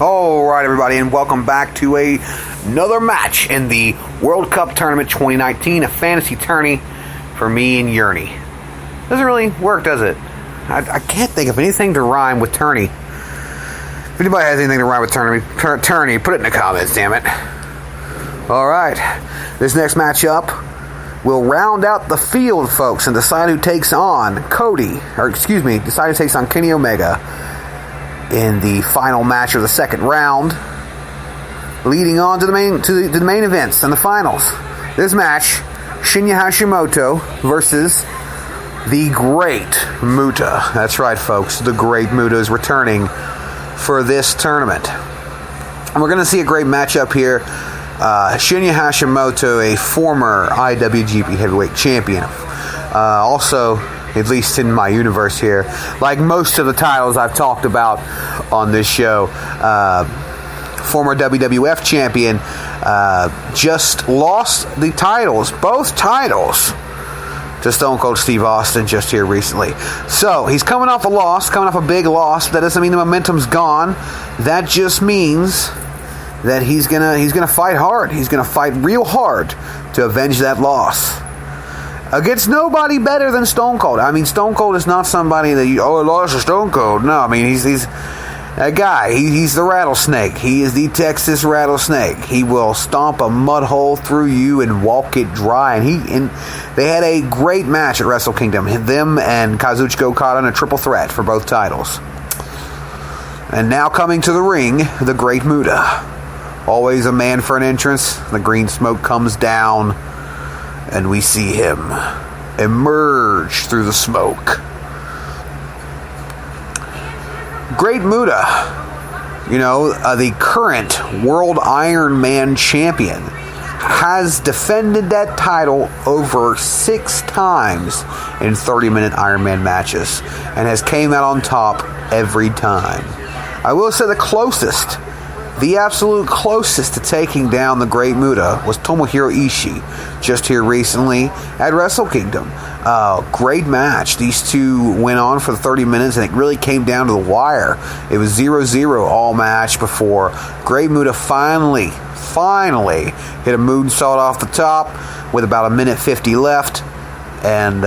Alright everybody, and welcome back to another match in the World Cup Tournament 2019, a fantasy tourney for me and Yearney. Doesn't really work, does it? I can't think of anything to rhyme with tourney. If anybody has anything to rhyme with tourney, put it in the comments, damn it. Alright, this next matchup will round out the field, folks, and decide who takes on decide who takes on Kenny Omega in the final match of the second round, leading on to the main events and the finals. This match, Shinya Hashimoto versus the Great Muta. That's right, folks. The Great Muta is returning for this tournament. And we're going to see a great matchup here. Shinya Hashimoto, a former IWGP Heavyweight Champion. Also, at least in my universe here, like most of the titles I've talked about on this show, former WWF champion, just lost the titles, both titles, to Stone Cold Steve Austin just here recently. So he's coming off a big loss. That doesn't mean the momentum's gone. That just means that he's gonna fight hard. He's gonna fight real hard to avenge that loss against nobody better than Stone Cold. I mean, Stone Cold is not somebody that I lost to Stone Cold. No, I mean, he's a guy. He's the rattlesnake. He is the Texas rattlesnake. He will stomp a mud hole through you and walk it dry. And they had a great match at Wrestle Kingdom. Them and Kazuchika Okada in a triple threat for both titles. And now coming to the ring, the Great Muta. Always a man for an entrance. The green smoke comes down, and we see him emerge through the smoke. Great Muta, the current World Iron Man champion, has defended that title over 6 times in 30-minute Iron Man matches and has came out on top every time. I will say the absolute closest to taking down the Great Muta was Tomohiro Ishii just here recently at Wrestle Kingdom. Great match. These two went on for 30 minutes and it really came down to the wire. It was 0-0 all match before Great Muta finally hit a moonsault off the top with about 1:50 left. And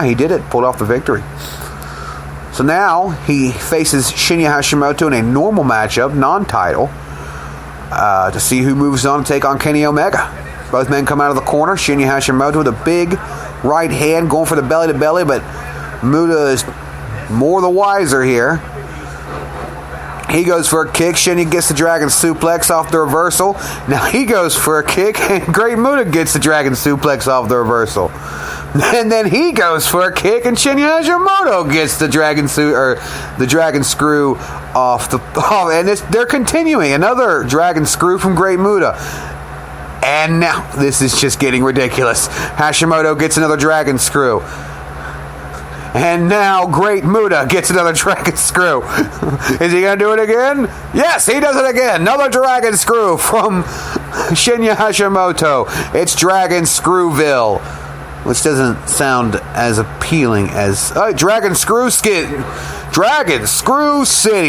he did it. Pulled off the victory. So now he faces Shinya Hashimoto in a normal matchup, non-title, to see who moves on to take on Kenny Omega. Both men come out of the corner. Shinya Hashimoto with a big right hand going for the belly-to-belly, but Muta is more the wiser here. He goes for a kick. Shinya gets the dragon suplex off the reversal. Now he goes for a kick, and Great Muta gets the dragon suplex off the reversal. And then he goes for a kick, and Shinya Hashimoto gets the dragon screw off and they're continuing another dragon screw from Great Muta. And now this is just getting ridiculous. Hashimoto gets another dragon screw. And now Great Muta gets another dragon screw. Is he going to do it again? Yes, he does it again. Another dragon screw from Shinya Hashimoto. It's Dragon Screwville, which doesn't sound as appealing as Dragon Screw City.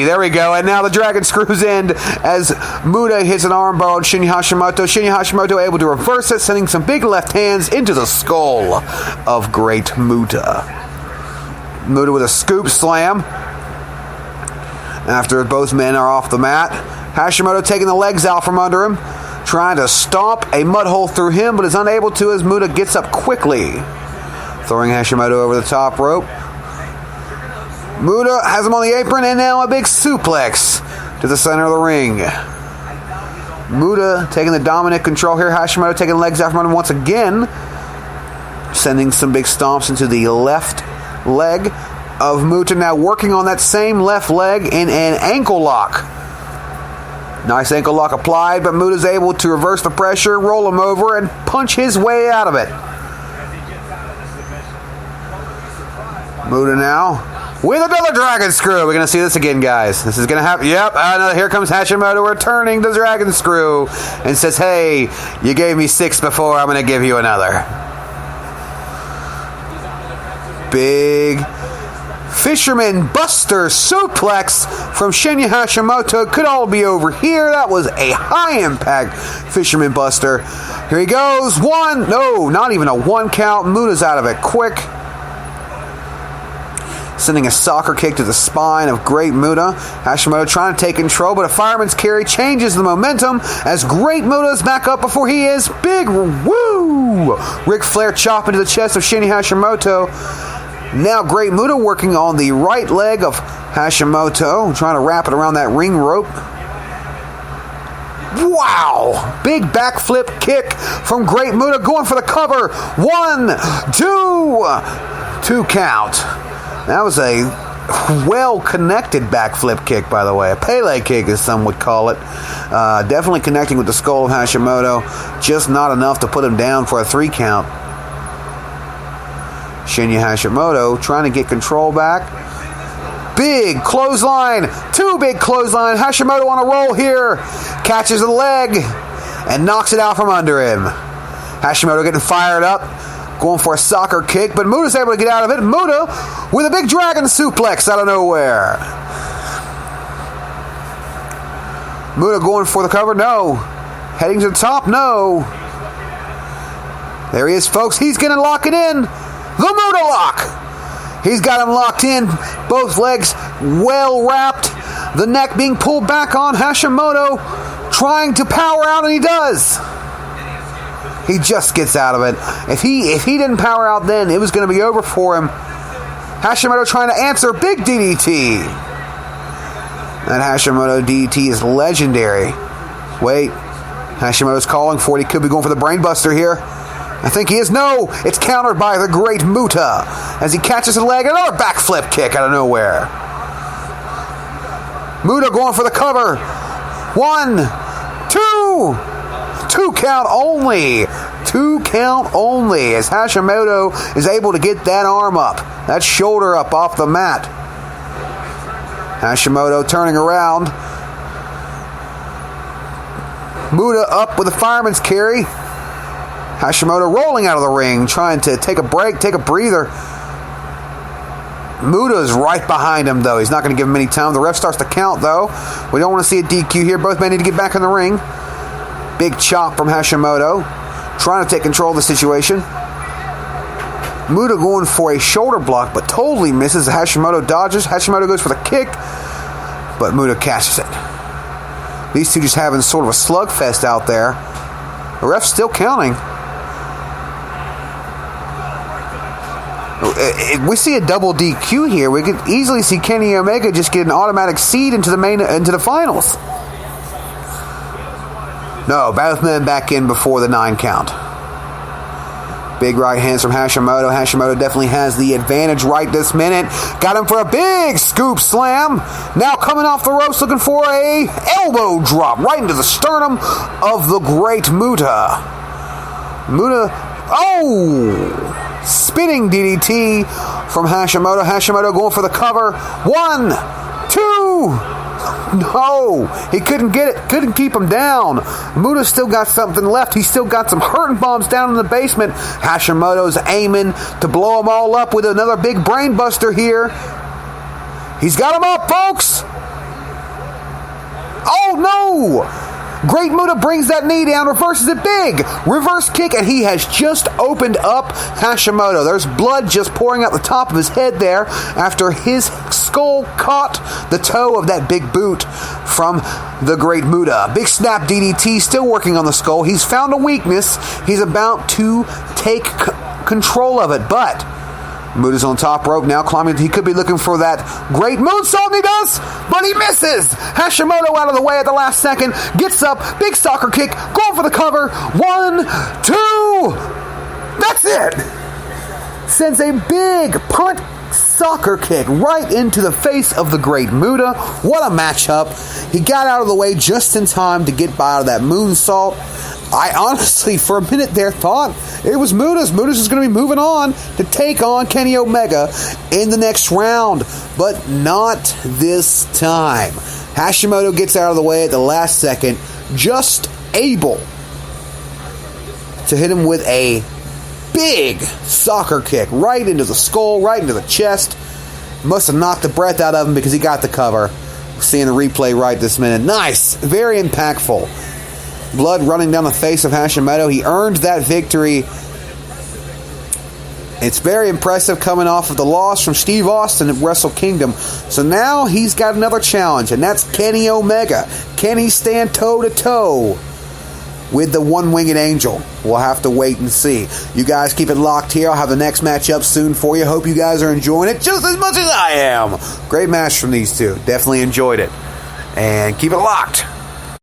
There we go. And now the Dragon Screws end as Muta hits an armbar on Shinya Hashimoto. Shinya Hashimoto able to reverse it, sending some big left hands into the skull of Great Muta. Muta with a scoop slam. After both men are off the mat, Hashimoto taking the legs out from under him, trying to stomp a mud hole through him, but is unable to as Muta gets up quickly, throwing Hashimoto over the top rope. Muta has him on the apron, and now a big suplex to the center of the ring. Muta taking the dominant control here. Hashimoto taking the legs out from under him once again, sending some big stomps into the left leg of Muta, now working on that same left leg in an ankle lock. Nice ankle lock applied, but Muta's able to reverse the pressure, roll him over, and punch his way out of it. Muta now with another dragon screw. We're going to see this again, guys. This is going to happen. Yep, here comes Hashimoto returning the dragon screw and says, hey, you gave me 6 before, I'm going to give you another. Big Fisherman Buster suplex from Shinya Hashimoto. Could all be over here. That was a high impact Fisherman Buster. Here he goes. One. No, not even a 1 count. Muta's out of it quick. Sending a soccer kick to the spine of Great Muta. Hashimoto trying to take control, but a fireman's carry changes the momentum as Great Muta is back up before he is. Big woo! Ric Flair chop into the chest of Shinya Hashimoto. Now Great Muta working on the right leg of Hashimoto, trying to wrap it around that ring rope. Wow! Big backflip kick from Great Muta, going for the cover. 1, 2 count. That was a well-connected backflip kick, by the way. A Pele kick, as some would call it. Definitely connecting with the skull of Hashimoto. Just not enough to put him down for a 3 count. Shinya Hashimoto trying to get control back. Big clothesline. 2 big clothesline. Hashimoto on a roll here. Catches the leg and knocks it out from under him. Hashimoto getting fired up. Going for a soccer kick, but Muta's able to get out of it. Muta with a big dragon suplex out of nowhere. Muta going for the cover. No. Heading to the top. No. There he is, folks. He's going to lock it in. The Muta lock. He's got him locked in. Both legs well wrapped. The neck being pulled back on. Hashimoto trying to power out, and he does. He just gets out of it. If he didn't power out then, it was going to be over for him. Hashimoto trying to answer. Big DDT. That Hashimoto DDT is legendary. Wait. Hashimoto's calling for it. He could be going for the brainbuster here. I think he is. No. It's countered by the Great Muta as he catches the leg. Another backflip kick out of nowhere. Muta going for the cover. 1, 2. 2 count only. 2 count only as Hashimoto is able to get that arm up. That shoulder up off the mat. Hashimoto turning around. Muta up with a fireman's carry. Hashimoto rolling out of the ring, trying to take a break, take a breather. Muta is right behind him, though. He's not going to give him any time. The ref starts to count, though. We don't want to see a DQ here. Both men need to get back in the ring. Big chop from Hashimoto, trying to take control of the situation. Muta going for a shoulder block, but totally misses. Hashimoto dodges. Hashimoto goes for the kick, but Muta catches it. These two just having sort of a slugfest out there. The ref's still counting. If we see a double DQ here, we could easily see Kenny Omega just get an automatic seed into the finals. No, both men back in before the 9 count. Big right hands from Hashimoto. Hashimoto definitely has the advantage right this minute. Got him for a big scoop slam. Now coming off the ropes looking for a elbow drop right into the sternum of the Great Muta. Muta, spinning DDT from Hashimoto. Hashimoto going for the cover. 1, 2. No, he couldn't get it, couldn't keep him down. Muta still got something left. He's still got some hurting bombs down in the basement. Hashimoto's aiming to blow them all up with another big brain buster here. He's got him up, folks. Oh, no. Great Muta brings that knee down, reverses it big. Reverse kick, and he has just opened up Hashimoto. There's blood just pouring out the top of his head there after his skull caught the toe of that big boot from the Great Muta. Big snap DDT, still working on the skull. He's found a weakness. He's about to take control of it, but Muta's on top rope now, climbing. He could be looking for that great moonsault, and he does, but he misses. Hashimoto out of the way at the last second. Gets up, big soccer kick, going for the cover. 1, 2. That's it. Sends a big punt soccer kick right into the face of the Great Muta. What a matchup. He got out of the way just in time to get by out of that moonsault. I honestly, for a minute there, thought it was Muta's. Muta's is going to be moving on to take on Kenny Omega in the next round, but not this time. Hashimoto gets out of the way at the last second, just able to hit him with a big soccer kick right into the skull, right into the chest. Must have knocked the breath out of him because he got the cover. Seeing the replay right this minute. Nice. Very impactful. Blood running down the face of Hashimoto. He earned that victory. It's very impressive coming off of the loss from Steve Austin at Wrestle Kingdom. So now he's got another challenge, and that's Kenny Omega. Can he stand toe-to-toe with the one-winged angel? We'll have to wait and see. You guys keep it locked here. I'll have the next match up soon for you. Hope you guys are enjoying it just as much as I am. Great match from these two. Definitely enjoyed it. And keep it locked.